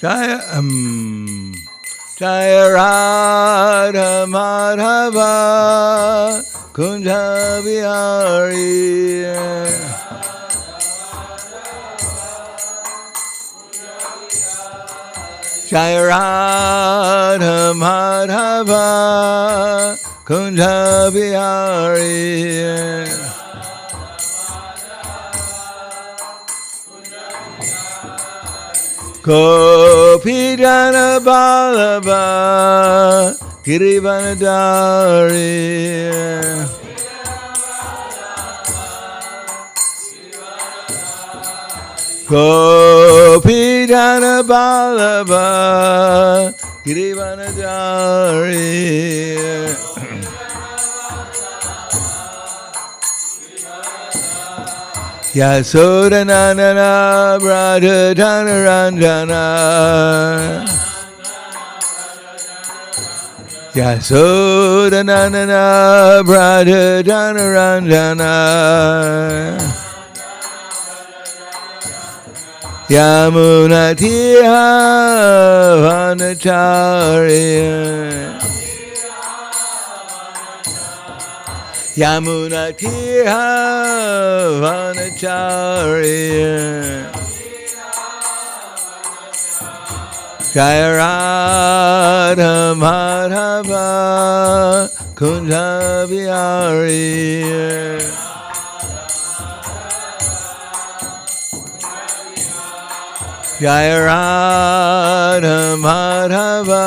Jaya Jaya Radha Madhava Kunja Bihari Jaya Radha Madhava Kunja Bihari Gopi Jana Vallabha Girivanadari Gopi Jana Vallabha Girivanadari Yasodanandana Radha Ranjana Yasodanandana Radha Ranjana Yamunatiha Vanacharya Yamunatiha Vanacharya Jaya Radha Madhava Kunja Bihari Jaya Radha Madhava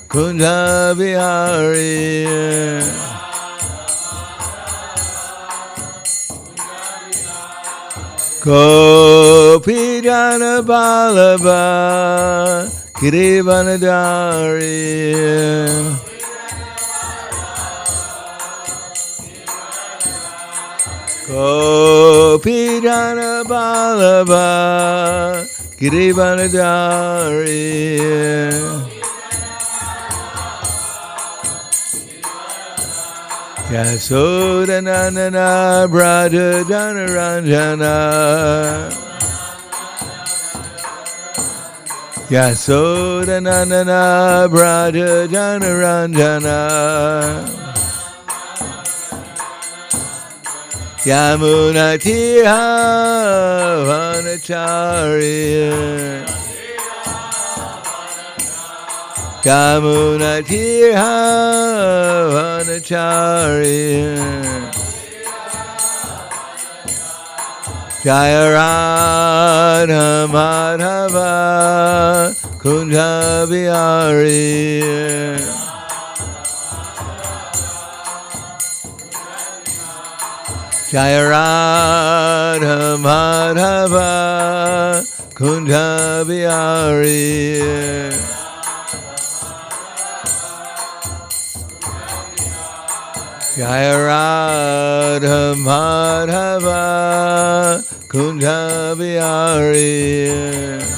Kunja Bihari Gopi Jana Vallabha Girivanadari Gopi Jana Vallabha Girivanadari Yasodanandana Radha Ranjana Yasodanandana Radha Ranjana Yamunatiha Vanacharya Yamunatiha Vanacharya Jaya Radha Madhava Kunja Bihari Jaya Radha Madhava Kunja Bihari Jaya Radha Madhava Kunja Bihari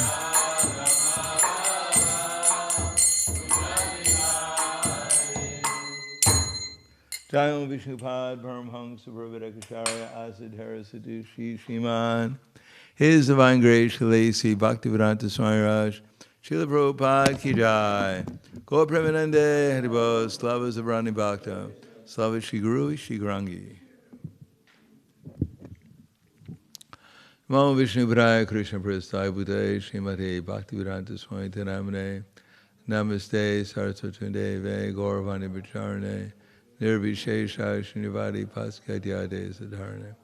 Jaya Vishnupad Paramhangsa Prabhadakacharya Asadhara Sadushi Shriman His Divine Grace Shalasi Bhaktivedanta Swami Raj Srila Prabhupada Ki Jai Gaur Premanande Haribol Slava Zabrani Bhakta Slava Shri Guru Shri Grangi Namo Vishnu Padaya Krishna Prasthaya Bhutaya Srimate Bhaktivedanta Swami Tanamane Namaste Saraswati Deve Gauravani Bacharane Nirvishesha Srinivadi Paskadyade Sadharane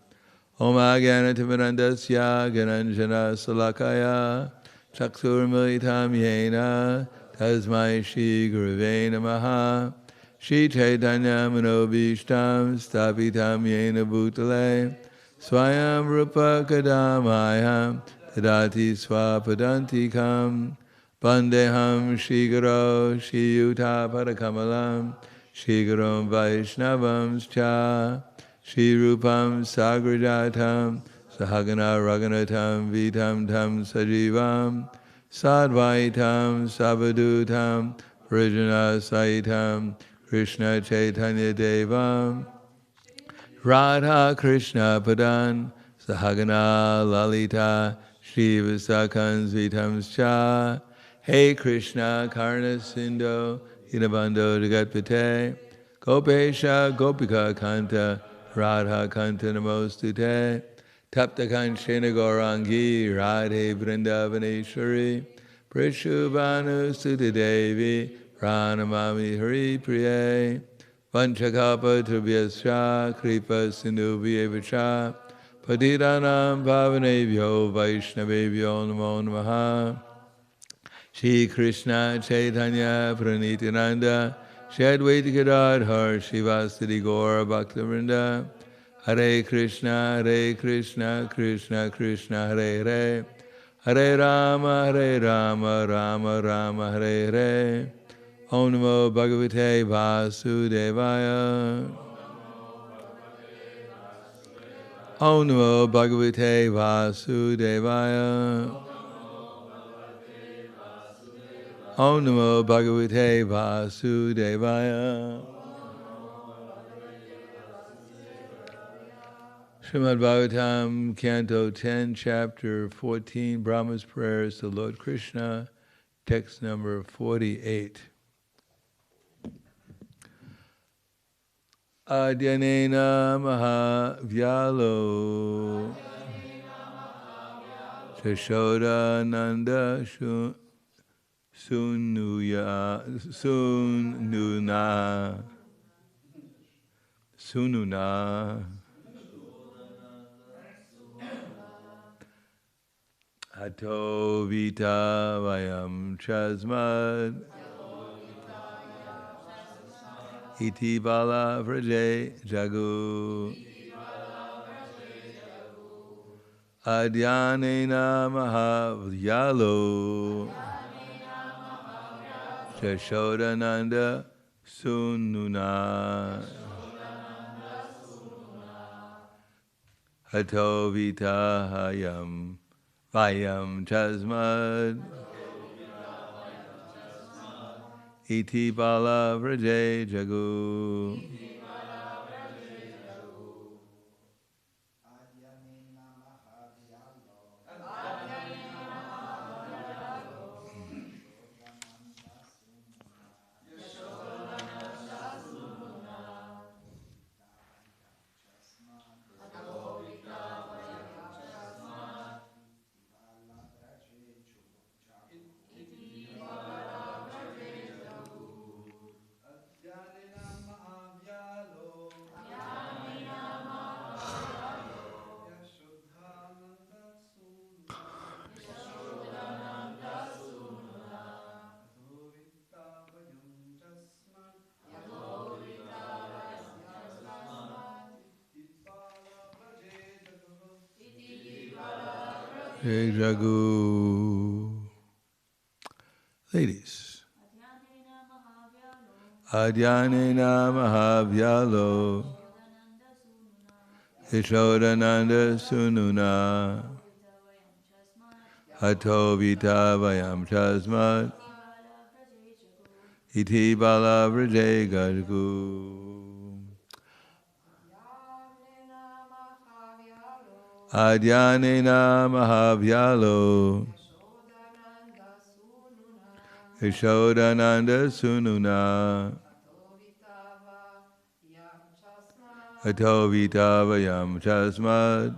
Om Agyana Timirandasya Gananjana Salakaya Chaksur Militam Yena Tasmai Shri Guruve Namaha Shri Chaitanya Manobishtam Stapitam Yena Bhutale Swayam Rupa Kadamayam Tadati Swapadantikam Bandeham Shri Guru Shri Yuta Padakamalam Shri Gurum Vaishnavam Cha Shri Rupam Sagrajatam Sahagana Raghunatam Vitam Tam Sajivam Sadvaitam Sabadutam Vrijana Saitam Krishna Chaitanya Devam Radha Krishna Padan Sahagana Lalita Shri Visakhan Svitamscha, Hey Krishna Karna Sindhu, Dinabandho Jagatpate, Gopesha Gopika Kanta, Radha Kanta Namostute, Tapta Kanchena Gaurangi, Radhe Vrindavaneshwari, Prishubhanu Sutta Devi, Pranamami Hari Priye, Vanchakapa Trubhyascha, Kripa Sindhu Vyevacha, Patiranam Pavanebhyo Vaishnavebhyo Namo Namaha. Shri Krishna Chaitanya Pranityananda Shri Advaita Gadadhar Shivasati Gaura Bhaktivinoda Hare Krishna Krishna Krishna Hare Hare Hare Rama Rama Rama Hare Hare Om Namo Bhagavate Vasudevaya Om Namo Bhagavate Vasudevaya Om Namo Bhagavate Vasudevaya. Srimad Bhagavatam, Canto 10, Chapter 14, Brahma's Prayers to Lord Krishna, text number 48. Adyanena Mahavyalo Jashoda Nanda Sununa Ato Vita Vayam Chasmad Iti Bala Vraje Jagu Adyanena Mahavyalo Jashodananda Sununa Hato Vita Hayam Vayam Chasmad Iti Bala Vraje Jagu Jagu. Ladies. Adyanena Mahavyalo Yashodananda Sununa Hato Vita Vayam Chasmat Iti Bala Vraje Jagu Adyanena Mahavyalo Yashodananda Sununa Ato Vita Vayam Chasmad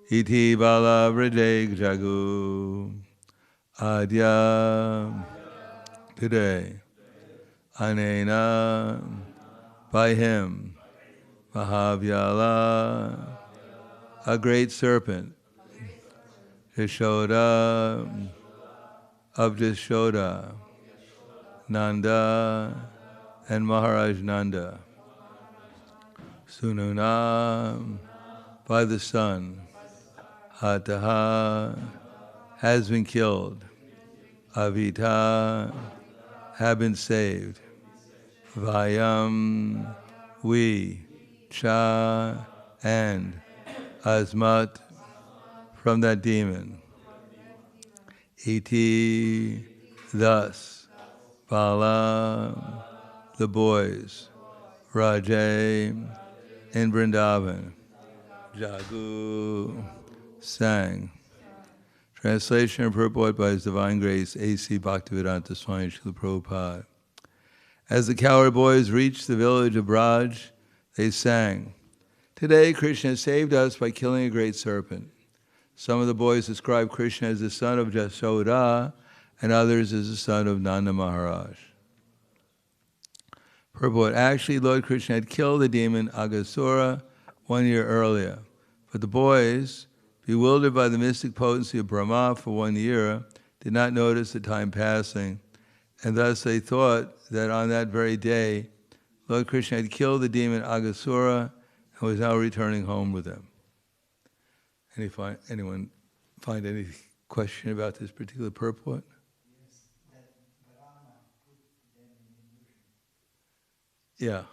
Iti Bala Vraje Jagu Adya today Anena by him Mahavyala a great serpent Yashoda of Yashoda, Nanda and Maharaj Nanda, Sununa by the sun, Hataha has been killed, Avita have been saved, Vayam we, Cha and Asmat from that demon. Iti, thus, Bala, the boys, Rajay, in Vrindavan, Jagu sang. Translation and purport by His Divine Grace, A.C. Bhaktivedanta Swami Srila Prabhupada. As the cowherd boys reached the village of Braj, they sang, "Today Krishna saved us by killing a great serpent." Some of the boys described Krishna as the son of Jashoda, and others as the son of Nanda Maharaj. Purport: actually, Lord Krishna had killed the demon Aghasura 1 year earlier, but the boys, bewildered by the mystic potency of Brahma for 1 year, did not notice the time passing, and thus they thought that on that very day, Lord Krishna had killed the demon Aghasura and was now returning home with them. Anyone find any question about this particular purport? Yes, that Brahma put them in illusion. Yeah.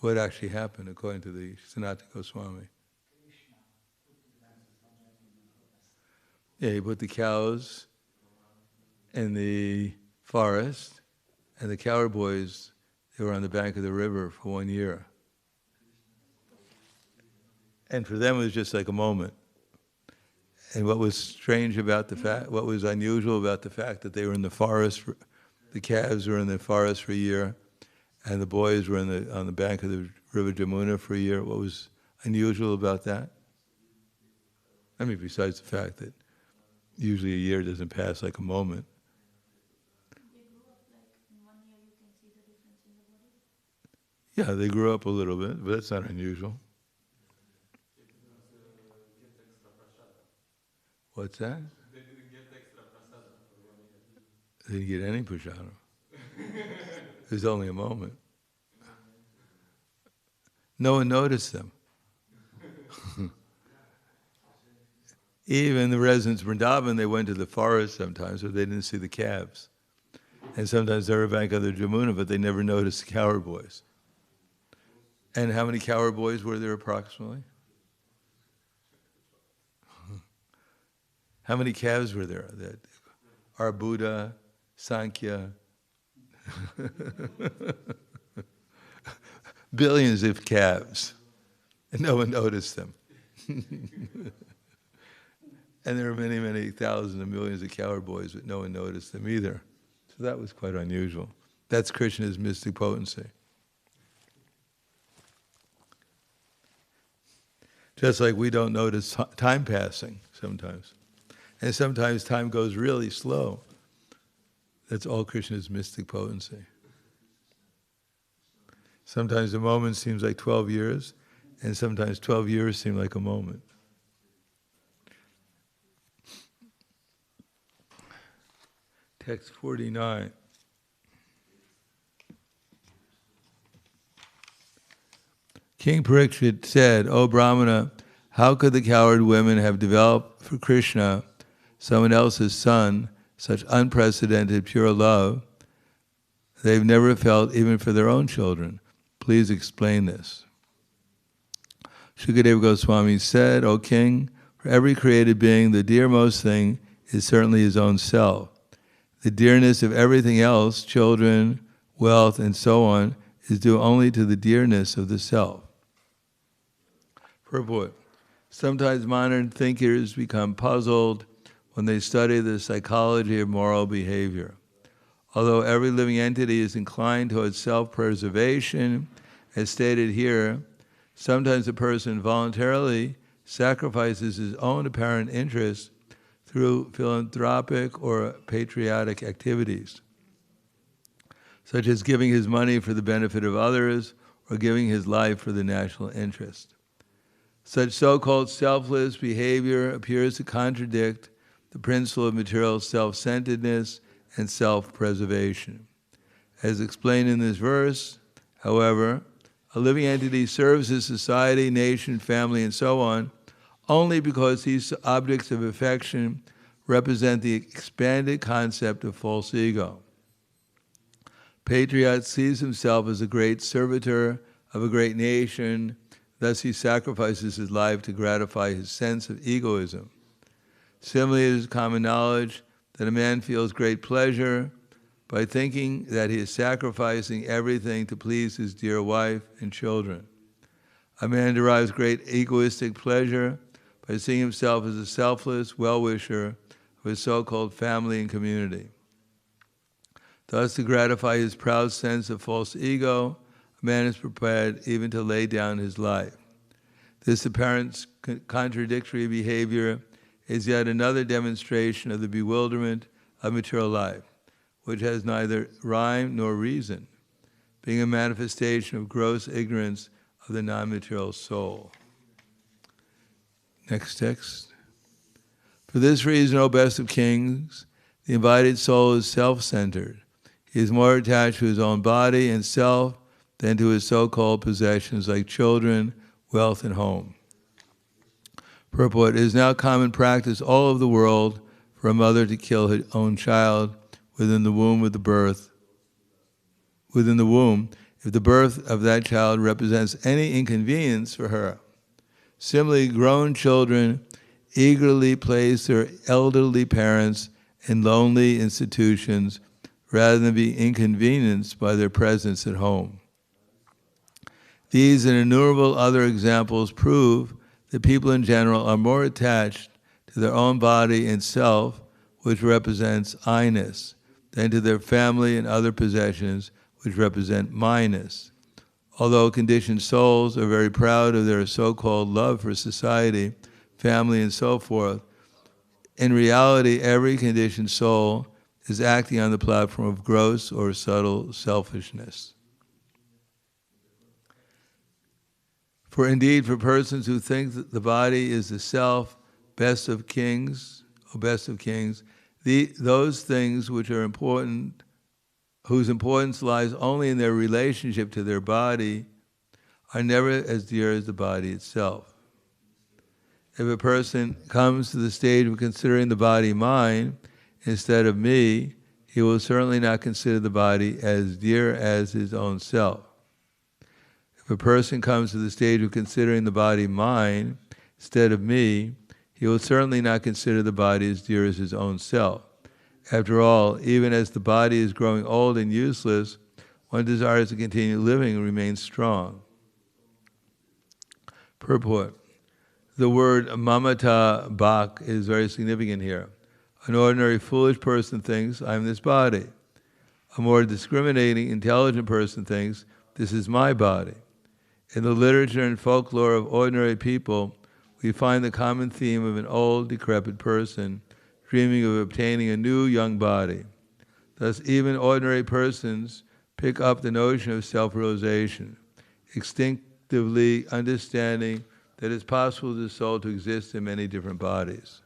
What actually happened according to the Sanatana Goswami? Krishna put them in the forest. Yeah, he put the cows in the forest, and the cowherd boys, they were on the bank of the river for 1 year. And for them it was just like a moment. And what was strange about the fact, what was unusual about the fact that they were in the forest, the calves were in the forest for a year, and the boys were on the bank of the river Jamuna for a year. What was unusual about that? I mean, besides the fact that usually a year doesn't pass like a moment. They grew up like in 1 year you can see the difference in the body? Yeah, they grew up a little bit, but that's not unusual. What's that? They didn't get extra prasada for 1 year. They didn't get any prasadam. It was only a moment. No one noticed them. Even the residents of Vrindavan, they went to the forest sometimes, but they didn't see the calves. And sometimes they were bank of the Jamuna, but they never noticed the cowherd boys. And how many cowherd boys were there approximately? How many calves were there? That Arbuda, Sankhya, billions of calves, and no one noticed them. And there were many, many thousands and millions of cowherd boys, but no one noticed them either. So that was quite unusual. That's Krishna's mystic potency. Just like we don't notice time passing sometimes. And sometimes time goes really slow. That's all Krishna's mystic potency. Sometimes a moment seems like 12 years, and sometimes 12 years seem like a moment. Text 49. King Parikshit said, "O Brahmana, how could the cowherd women have developed for Krishna, someone else's son, such unprecedented pure love they've never felt even for their own children? Please explain this." Shukadeva Goswami said, "O king, for every created being, the dearmost thing is certainly his own self. The dearness of everything else, children, wealth, and so on, is due only to the dearness of the self." Purport: sometimes modern thinkers become puzzled when they study the psychology of moral behavior. Although every living entity is inclined towards self-preservation, as stated here, sometimes a person voluntarily sacrifices his own apparent interest through philanthropic or patriotic activities, such as giving his money for the benefit of others or giving his life for the national interest. Such so-called selfless behavior appears to contradict the principle of material self-centeredness and self-preservation. As explained in this verse, however, a living entity serves his society, nation, family, and so on, only because these objects of affection represent the expanded concept of false ego. Patriot sees himself as a great servitor of a great nation, thus he sacrifices his life to gratify his sense of egoism. Similarly, it is common knowledge that a man feels great pleasure by thinking that he is sacrificing everything to please his dear wife and children. A man derives great egoistic pleasure by seeing himself as a selfless well-wisher of his so-called family and community. Thus, to gratify his proud sense of false ego, a man is prepared even to lay down his life. This apparent contradictory behavior is yet another demonstration of the bewilderment of material life, which has neither rhyme nor reason, being a manifestation of gross ignorance of the non-material soul. Next text. For this reason, O best of kings, the invited soul is self-centered. He is more attached to his own body and self than to his so-called possessions like children, wealth, and home. Purport: it is now common practice all over the world for a mother to kill her own child within the womb if the birth of that child represents any inconvenience for her. Similarly, grown children eagerly place their elderly parents in lonely institutions rather than be inconvenienced by their presence at home. These and innumerable other examples prove that people in general are more attached to their own body and self, which represents I-ness, than to their family and other possessions, which represent my-ness. Although conditioned souls are very proud of their so-called love for society, family, and so forth, in reality, every conditioned soul is acting on the platform of gross or subtle selfishness. For indeed, for persons who think that the body is the self, best of kings, those things which are important, whose importance lies only in their relationship to their body, are never as dear as the body itself. If a person comes to the stage of considering the body mine instead of me, he will certainly not consider the body as dear as his own self. If a person comes to the stage of considering the body mine instead of me, he will certainly not consider the body as dear as his own self. After all, even as the body is growing old and useless, one desires to continue living and remain strong. Purport. The word mamata bhak is very significant here. An ordinary foolish person thinks, I am this body. A more discriminating, intelligent person thinks, this is my body. In the literature and folklore of ordinary people, we find the common theme of an old, decrepit person dreaming of obtaining a new, young body. Thus, even ordinary persons pick up the notion of self-realization, instinctively understanding that it's possible for the soul to exist in many different bodies.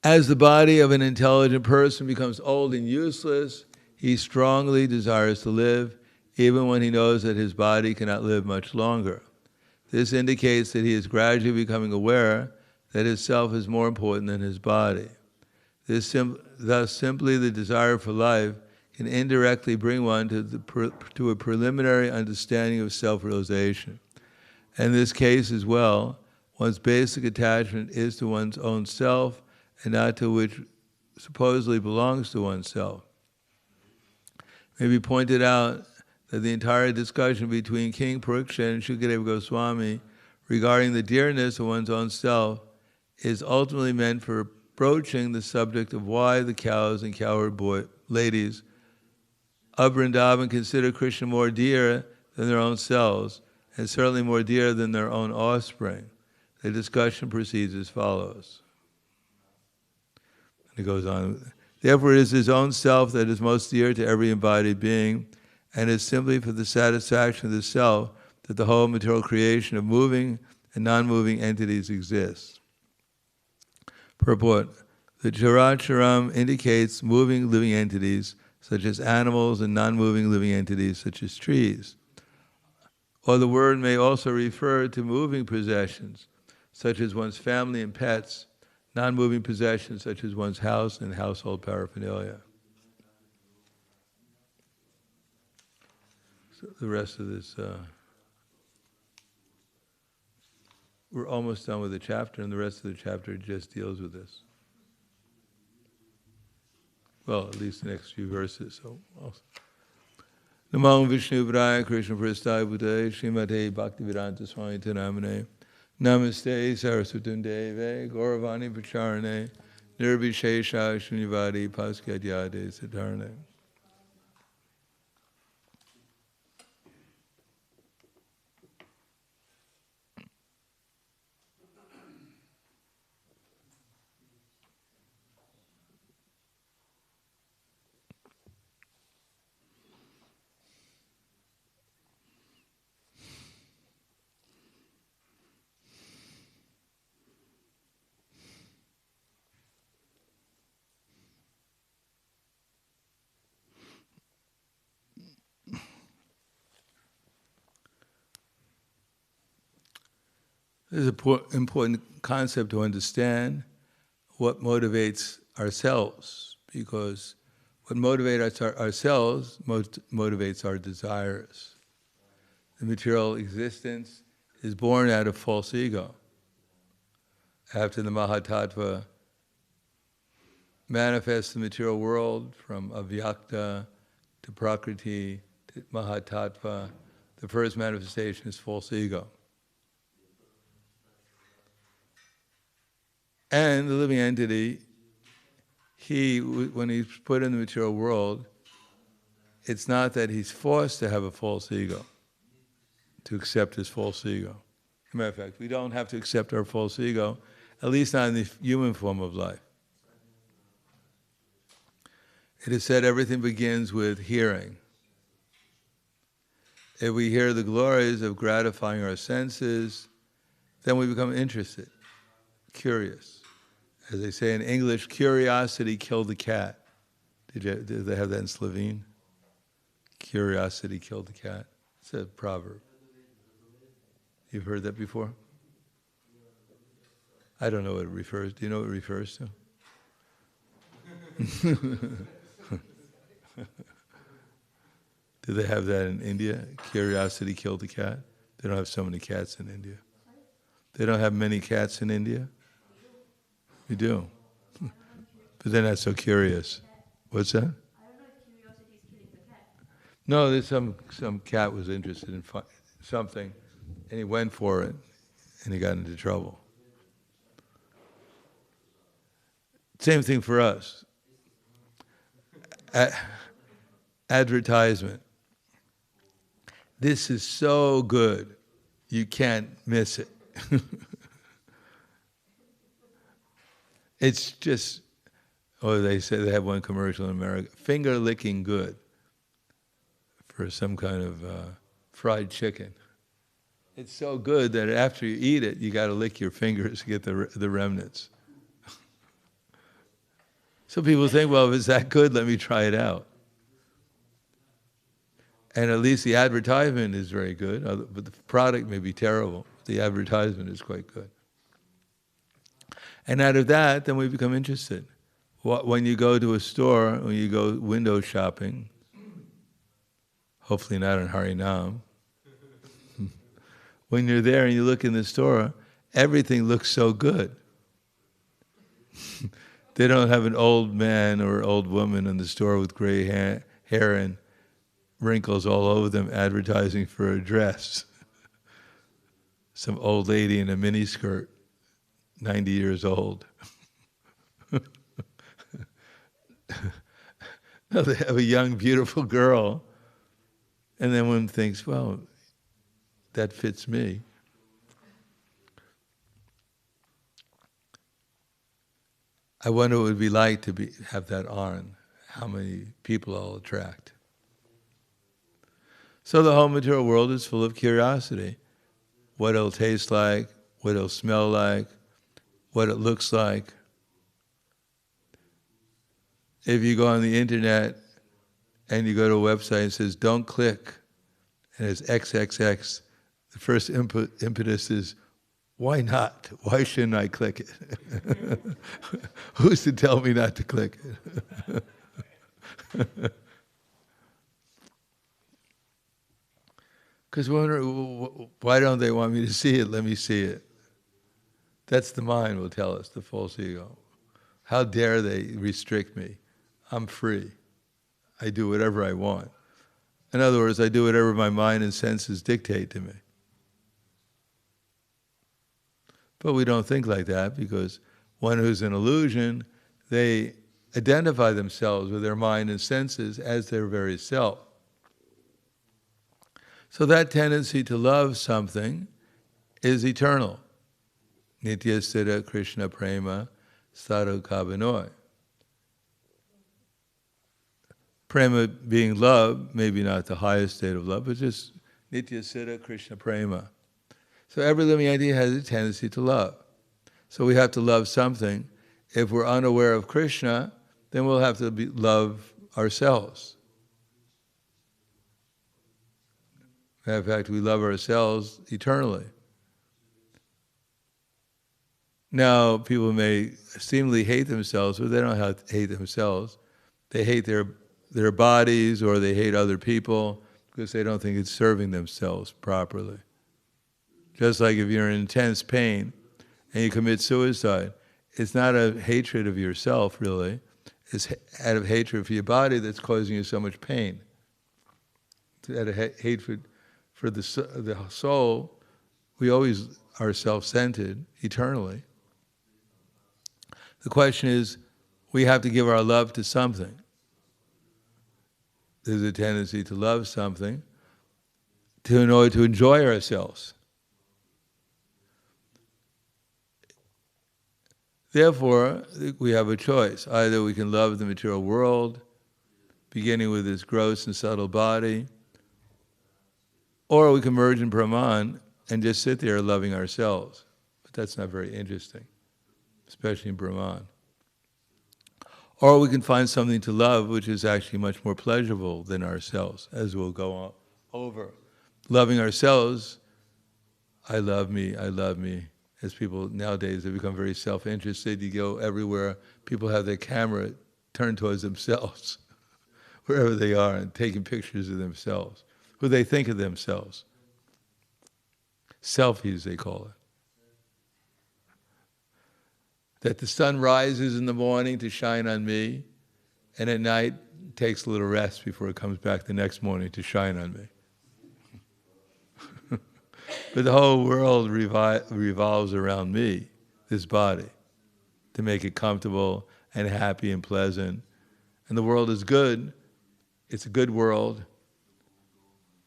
As the body of an intelligent person becomes old and useless, he strongly desires to live, even when he knows that his body cannot live much longer. This indicates that he is gradually becoming aware that his self is more important than his body. Thus, simply the desire for life can indirectly bring one to a preliminary understanding of self-realization. In this case as well, one's basic attachment is to one's own self and not to which supposedly belongs to oneself. It may be pointed out that the entire discussion between King Pariksha and Shukadeva Goswami regarding the dearness of one's own self is ultimately meant for broaching the subject of why the cows and cowherd ladies of Vrindavan consider Krishna more dear than their own selves, and certainly more dear than their own offspring. The discussion proceeds as follows. And it goes on. Therefore, it is his own self that is most dear to every embodied being, and it is simply for the satisfaction of the self that the whole material creation of moving and non-moving entities exists. Purport. The Characharam indicates moving living entities, such as animals, and non-moving living entities, such as trees. Or the word may also refer to moving possessions, such as one's family and pets, non-moving possessions, such as one's house and household paraphernalia. So the rest of this, we're almost done with the chapter, and the rest of the chapter just deals with this. Well, at least the next few verses. So, Namo Vishnu Padaya Krishna Prasthaya Bhutale Srimate Bhaktivedanta Swami Namane Namaste Saraswati Deve Gauravani Pacharane Nirvishesha Srinivadi Paskadyade Siddharne. This is an important concept to understand what motivates ourselves, because what motivates ourselves motivates our desires. The material existence is born out of false ego. After the Mahatattva manifests the material world from avyakta to prakriti to Mahatattva, the first manifestation is false ego. And the living entity, when he's put in the material world, it's not that he's forced to have a false ego, to accept his false ego. As a matter of fact, we don't have to accept our false ego, at least not in the human form of life. It is said everything begins with hearing. If we hear the glories of gratifying our senses, then we become interested, curious. As they say in English, curiosity killed the cat. Did they have that in Slovene? Curiosity killed the cat. It's a proverb. You've heard that before? I don't know what it refers to. Do you know what it refers to? Do they have that in India? Curiosity killed the cat? They don't have so many cats in India. They don't have many cats in India? You do. But they're not so curious. What's that? I don't know if curiosity is killing the cat. No, there's some cat was interested in something, and he went for it, and he got into trouble. Same thing for us. Advertisement. This is so good, you can't miss it. It's just, they say they have one commercial in America, finger licking good for some kind of fried chicken. It's so good that after you eat it, you got to lick your fingers to get the remnants. So people think, well, if it's that good, let me try it out. And at least the advertisement is very good, but the product may be terrible. The advertisement is quite good. And out of that, then we become interested. When you go to a store, when you go window shopping, hopefully not in Harinam, when you're there and you look in the store, everything looks so good. They don't have an old man or old woman in the store with gray hair and wrinkles all over them advertising for a dress. Some old lady in a miniskirt, 90 years old. No, they have a young, beautiful girl, and then one thinks, well, that fits me. I wonder what it would be like to have that on, how many people I'll attract. So the whole material world is full of curiosity. What it'll taste like, what it'll smell like, what it looks like. If you go on the internet and you go to a website and it says, don't click, and it's XXX, the first impetus is, why not? Why shouldn't I click it? Who's to tell me not to click it? Because why don't they want me to see it? Let me see it. That's the mind will tell us, the false ego. How dare they restrict me? I'm free. I do whatever I want. In other words, I do whatever my mind and senses dictate to me. But we don't think like that, because one who's an illusion, they identify themselves with their mind and senses as their very self. So that tendency to love something is eternal. Nitya Siddha Krishna Prema Sadhu Kavanoi. Prema being love, maybe not the highest state of love, but just Nitya Siddha Krishna Prema. So every living entity has a tendency to love. So we have to love something. If we're unaware of Krishna, then we'll have to love ourselves. In fact, we love ourselves eternally. Now, people may seemingly hate themselves, but they don't have to hate themselves. They hate their bodies, or they hate other people because they don't think it's serving themselves properly. Just like if you're in intense pain and you commit suicide, it's not a hatred of yourself, really. It's out of hatred for your body that's causing you so much pain. It's out of hatred for the soul. We always are self-centered eternally. The question is, we have to give our love to something. There's a tendency to love something in order to enjoy ourselves. Therefore, we have a choice. Either we can love the material world, beginning with this gross and subtle body, or we can merge in Brahman and just sit there loving ourselves. But that's not very interesting, especially in Brahman. Or we can find something to love which is actually much more pleasurable than ourselves, as we'll go over. Loving ourselves, I love me, I love me. As people nowadays have become very self-interested, you go everywhere, people have their camera turned towards themselves, wherever they are, and taking pictures of themselves, who they think of themselves. Selfies, they call it. That the sun rises in the morning to shine on me, and at night takes a little rest before it comes back the next morning to shine on me. But the whole world revolves around me, this body, to make it comfortable and happy and pleasant. And the world is good. It's a good world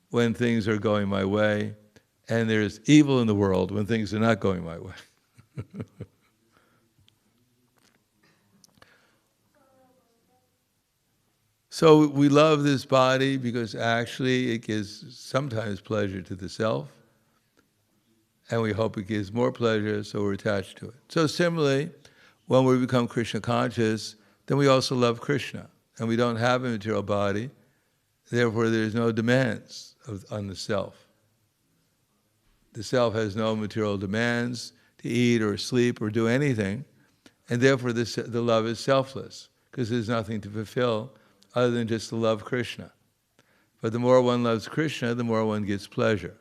when things are going my way, and there's evil in the world when things are not going my way. So we love this body because actually it gives sometimes pleasure to the self, and we hope it gives more pleasure, so we're attached to it. So similarly, when we become Krishna conscious, then we also love Krishna, and we don't have a material body, therefore there's no demands on the self. The self has no material demands to eat or sleep or do anything, and therefore the love is selfless, because there's nothing to fulfill other than just to love Krishna. But the more one loves Krishna, the more one gets pleasure.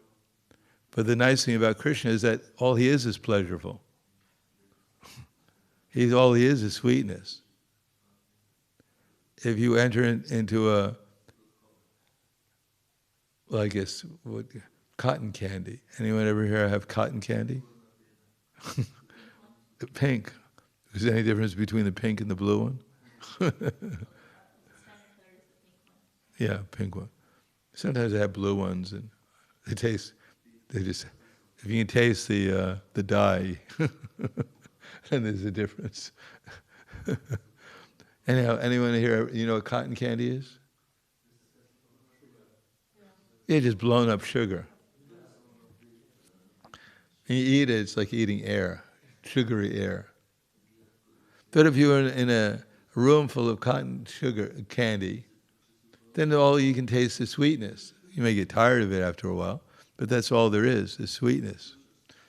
But the nice thing about Krishna is that all he is pleasurable. All he is sweetness. If you enter into cotton candy. Anyone ever here have cotton candy? The pink. Is there any difference between the pink and the blue one? Yeah, pink one. Sometimes they have blue ones, and if you can taste the dye, then there's a difference. Anyhow, anyone here, you know what cotton candy is? Yeah, just blown up sugar. And you eat it, it's like eating air, sugary air. But if you're in a room full of cotton sugar candy, then all you can taste is sweetness. You may get tired of it after a while, but that's all there is sweetness.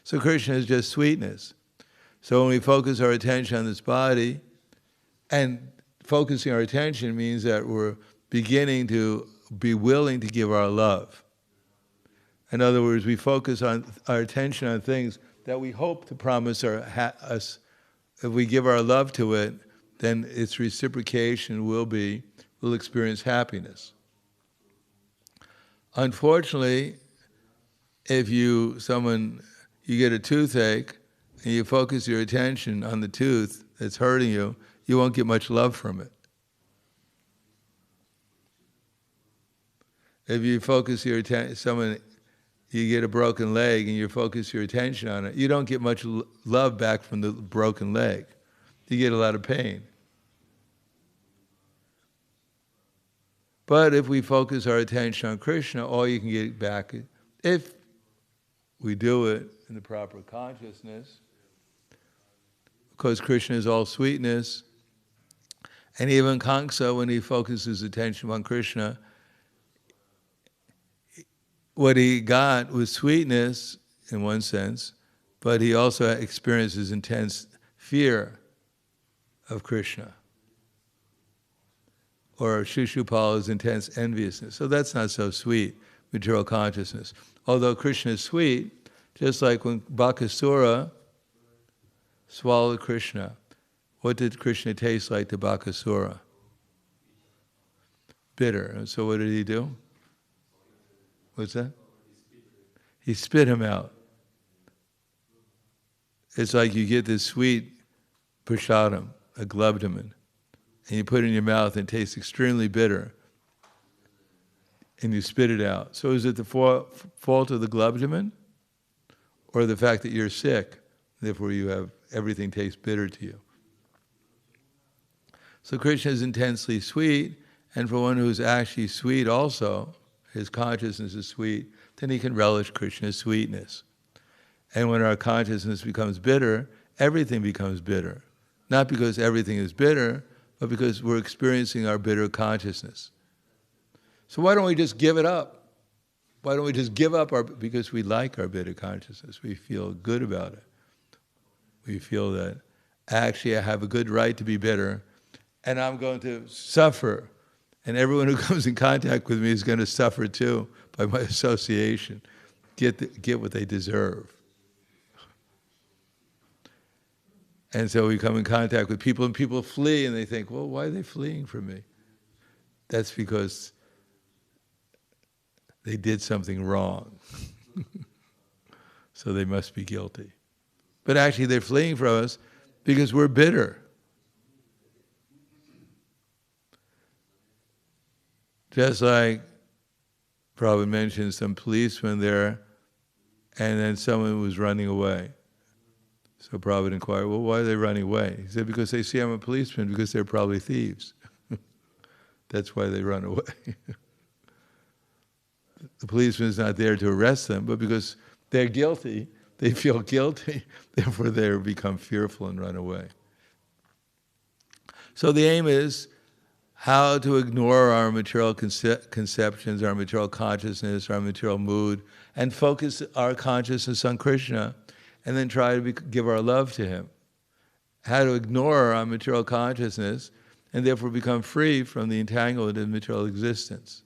So Krishna is just sweetness. So when we focus our attention on this body, and focusing our attention means that we're beginning to be willing to give our love. In other words, we focus on our attention on things that we hope to promise us. If we give our love to it, then its reciprocation will experience happiness. Unfortunately, if you get a toothache and you focus your attention on the tooth that's hurting you, you won't get much love from it. If you focus your attention, you get a broken leg and you focus your attention on it, you don't get much love back from the broken leg. You get a lot of pain. But if we focus our attention on Krishna, all you can get back, if we do it in the proper consciousness, because Krishna is all sweetness, and even Kamsa, when he focuses attention on Krishna, what he got was sweetness in one sense, but he also experiences intense fear of Krishna. Or Shishupala's intense enviousness. So that's not so sweet, material consciousness. Although Krishna is sweet, just like when Bakasura swallowed Krishna, what did Krishna taste like to Bakasura? Bitter. And so what did he do? What's that? He spit him out. It's like you get this sweet prasadam, a glubdaman, and you put it in your mouth and it tastes extremely bitter, and you spit it out. So is it the fault of the glubdaman, or the fact that you're sick, therefore you have everything tastes bitter to you? So Krishna is intensely sweet, and for one who's actually sweet also, his consciousness is sweet, then he can relish Krishna's sweetness. And when our consciousness becomes bitter, everything becomes bitter. Not because everything is bitter, but because we're experiencing our bitter consciousness. So why don't we just give it up? Why don't we just give up because we like our bitter consciousness. We feel good about it. We feel that actually I have a good right to be bitter, and I'm going to suffer. And everyone who comes in contact with me is going to suffer too by my association. Get what they deserve. And so we come in contact with people, and people flee, and they think, well, why are they fleeing from me? That's because they did something wrong. So they must be guilty. But actually they're fleeing from us because we're bitter. Just like Prabhupada mentioned some policemen there, and then someone was running away. So Prabhupada inquired, well, why are they running away? He said, because they see I'm a policeman, because they're probably thieves. That's why they run away. The policeman is not there to arrest them, but because they're guilty, they feel guilty, therefore they become fearful and run away. So the aim is how to ignore our material conceptions, our material consciousness, our material mood, and focus our consciousness on Krishna, and then try to give our love to Him. How to ignore our material consciousness, and therefore become free from the entanglement of material existence.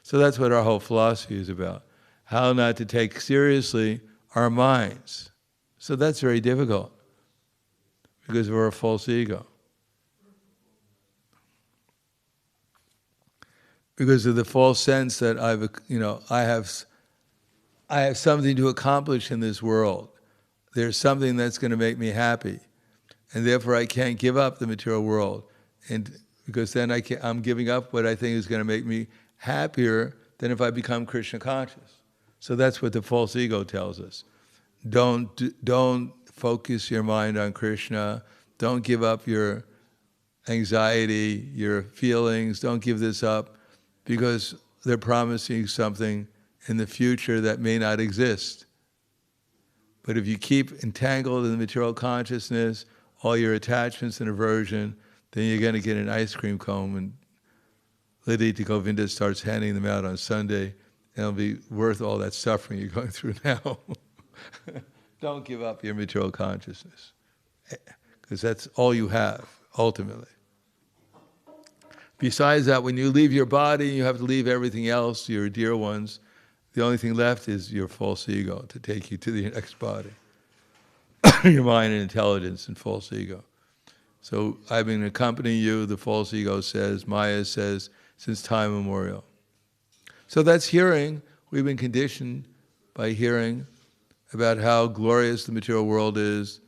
So that's what our whole philosophy is about. How not to take seriously our minds. So that's very difficult because of our false ego. Because of the false sense that I have something to accomplish in this world. There's something that's going to make me happy. And therefore I can't give up the material world. And because then I'm giving up what I think is going to make me happier than if I become Krishna conscious. So that's what the false ego tells us. Don't focus your mind on Krishna. Don't give up your anxiety, your feelings. Don't give this up because they're promising something in the future that may not exist. But if you keep entangled in the material consciousness, all your attachments and aversion, then you're going to get an ice cream cone and Lidita Govinda starts handing them out on Sunday, and it'll be worth all that suffering you're going through now. Don't give up your material consciousness, because that's all you have, ultimately. Besides that, when you leave your body, you have to leave everything else, your dear ones. The only thing left is your false ego to take you to the next body. Your mind and intelligence and false ego. So I've been accompanying you, the false ego says, Maya says, since time immemorial. So that's hearing. We've been conditioned by hearing about how glorious the material world is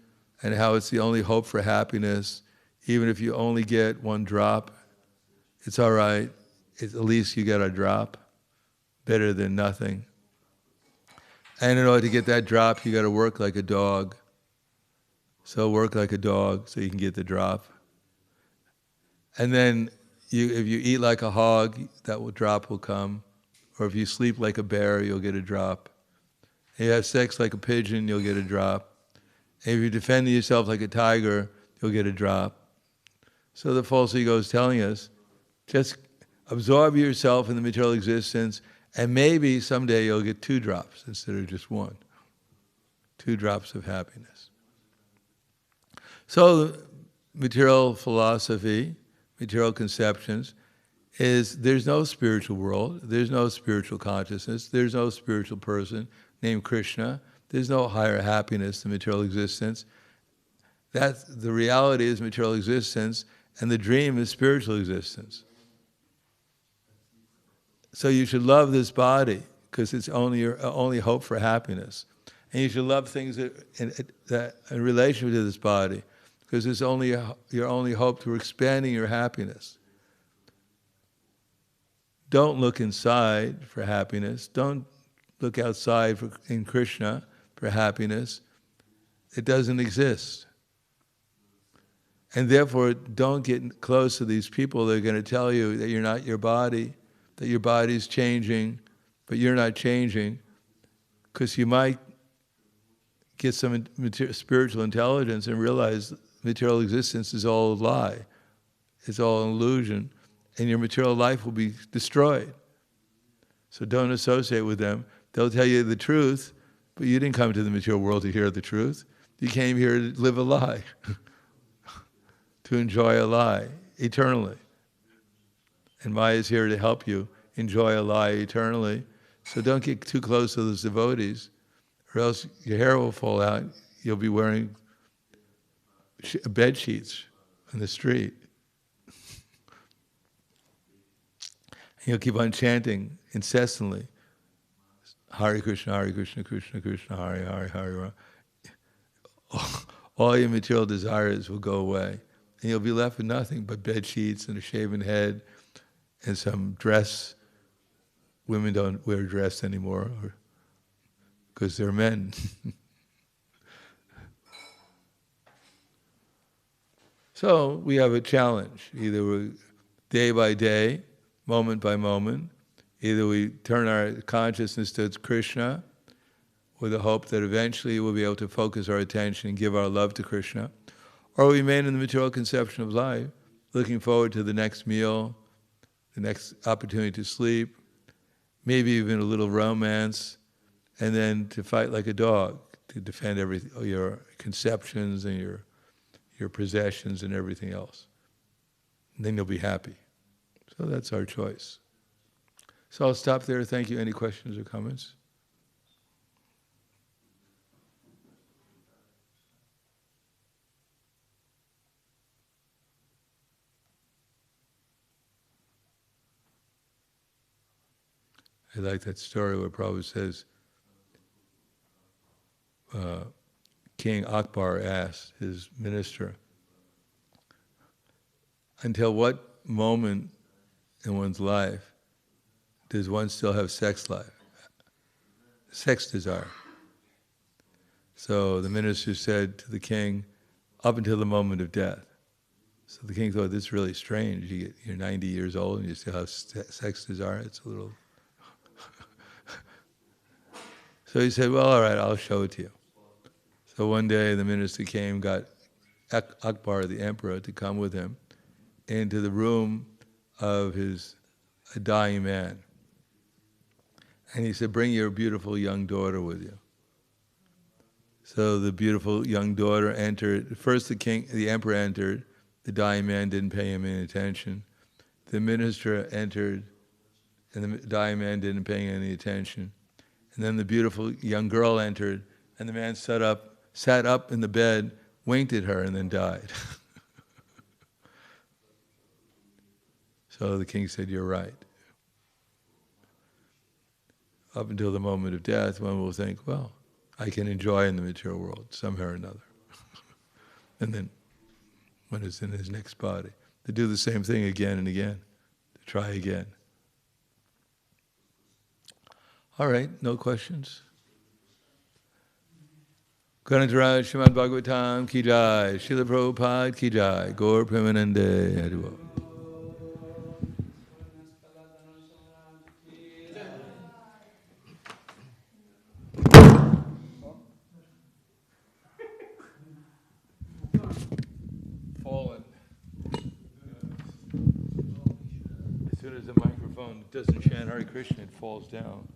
and how it's the only hope for happiness. Even if you only get one drop, it's all right. At least you get a drop. Better than nothing. And in order to get that drop, you got to work like a dog. So work like a dog so you can get the drop. And then if you eat like a hog, drop will come. Or if you sleep like a bear, you'll get a drop. And you have sex like a pigeon, you'll get a drop. And if you defend yourself like a tiger, you'll get a drop. So the false ego is telling us, just absorb yourself in the material existence, and maybe someday you'll get 2 drops instead of just 1. 2 drops of happiness. So material philosophy, material conceptions, is there's no spiritual world, there's no spiritual consciousness, there's no spiritual person named Krishna, there's no higher happiness than material existence. The reality is material existence, and the dream is spiritual existence. So you should love this body because it's only your only hope for happiness, and you should love things that in relation to this body because it's only your only hope to expanding your happiness. Don't look inside for happiness. Don't look outside in Krishna for happiness. It doesn't exist. And therefore, don't get close to these people that are going to tell you that you're not your body, that your body's changing, but you're not changing, because you might get some spiritual intelligence and realize material existence is all a lie. It's all an illusion, and your material life will be destroyed. So don't associate with them. They'll tell you the truth, but you didn't come to the material world to hear the truth. You came here to live a lie, to enjoy a lie eternally. And Maya is here to help you enjoy a lie eternally. So don't get too close to those devotees, or else your hair will fall out. You'll be wearing bed sheets on the street. You'll keep on chanting incessantly, Hare Krišna, Krishna Krishna, Hare Hare, Hare Rama. All your material desires will go away, and you'll be left with nothing but bed sheets and a shaven head and some dress. Women don't wear dress anymore because they're men. So we have a challenge. Either we, day by day, moment by moment, either we turn our consciousness to Krishna with the hope that eventually we'll be able to focus our attention and give our love to Krishna, or we remain in the material conception of life, looking forward to the next meal, the next opportunity to sleep, maybe even a little romance, and then to fight like a dog, to defend your conceptions and your possessions and everything else. And then you'll be happy. So that's our choice. So I'll stop there. Thank you. Any questions or comments? I like that story where Prabhupada says, King Akbar asked his minister, until what moment in one's life does one still have sex life? Sex desire. So the minister said to the king, up until the moment of death. So the king thought, this is really strange. You're 90 years old and you still have sex desire. It's a little... So he said, well, all right, I'll show it to you. So one day the minister came, got Akbar, the emperor, to come with him into the room of a dying man. And he said, bring your beautiful young daughter with you. So the beautiful young daughter entered. First the emperor entered. The dying man didn't pay him any attention. The minister entered, and the dying man didn't pay any attention. And then the beautiful young girl entered, and the man sat up in the bed, winked at her, and then died. So the king said, you're right. up until the moment of death, one will think, well, I can enjoy in the material world somehow or another. And then when it's in his next body, to do the same thing again and again, to try again. All right, no questions? Grantaraj Srimad Bhagavatam ki jai, Srila Prabhupada ki jai, Gaur Premanande Haribo. Fallen. As soon as the microphone doesn't chant Hare Krishna, it falls down.